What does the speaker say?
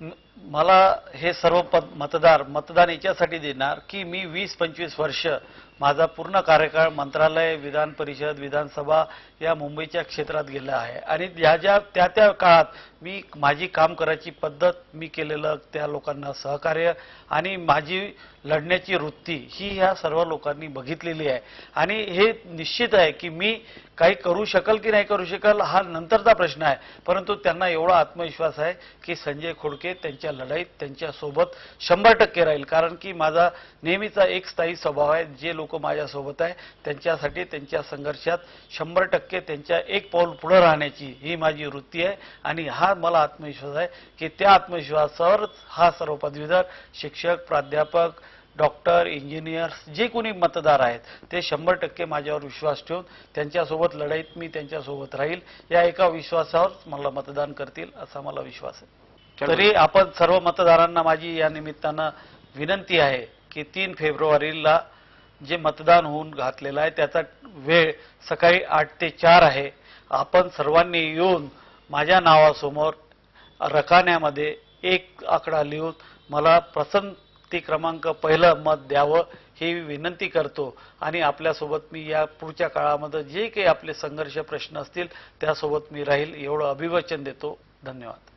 म- मला हे सर्व मतदान याच्यासाठी देणार की मी 20-25 वर्ष माझा पूर्ण कार्यकाळ मंत्रालय, विधान परिषद, विधानसभा या मुंबईच्या क्षेत्रात गेला आहे आणि त्या त्या काळात मी माझी काम करायची पद्धत, मी केलेलं त्या लोकांना सहकार्य आणि माझी लढण्याची वृत्ती ही ह्या सर्व लोकांनी बघितलेली आहे आणि हे निश्चित आहे की मी काही करू शकल की नाही करू शकल हा नंतरचा प्रश्न आहे, परंतु त्यांना एवढा आत्मविश्वास आहे की संजय खोडके त्यांच्या लढाईत त्यांच्यासोबत 100% राहील. कारण की माझा नेहमीचा एक स्थायी स्वभाव आहे, जे लोक माझ्यासोबत आहे त्यांच्यासाठी त्यांच्या संघर्षात 100% त्यांच्या एक पाऊल पुढे राहण्याची ही माझी वृत्ती आहे आणि हा मला आत्मविश्वास आहे की त्या आत्मविश्वासावर हा सर्व पदवीधर, शिक्षक, प्राध्यापक, डॉक्टर, इंजिनियर्स जे कोणी मतदार आहेत ते 100% माझ्यावर विश्वास ठेवून त्यांच्यासोबत लढाईत मी त्यांच्यासोबत राहील या एका विश्वासावर मला मतदान करतील असा मला विश्वास आहे. तरी आपण सर्व मतदारांना माझी या निमित्तानं विनंती आहे की 3 फेब्रुवारीला जे मतदान होऊन घातलेलं आहे त्याचा वेळ सकाळी 8 ते 4 आहे. आपण सर्वांनी येऊन माझ्या नावासमोर रकान्यामध्ये एक आकडा लिहून मला पसंती क्रमांक पहिलं मत द्यावं ही विनंती करतो आणि आपल्यासोबत मी या पुढच्या काळामध्ये जे काही आपले संघर्ष प्रश्न असतील त्यासोबत मी राहील एवढं अभिवचन देतो. धन्यवाद.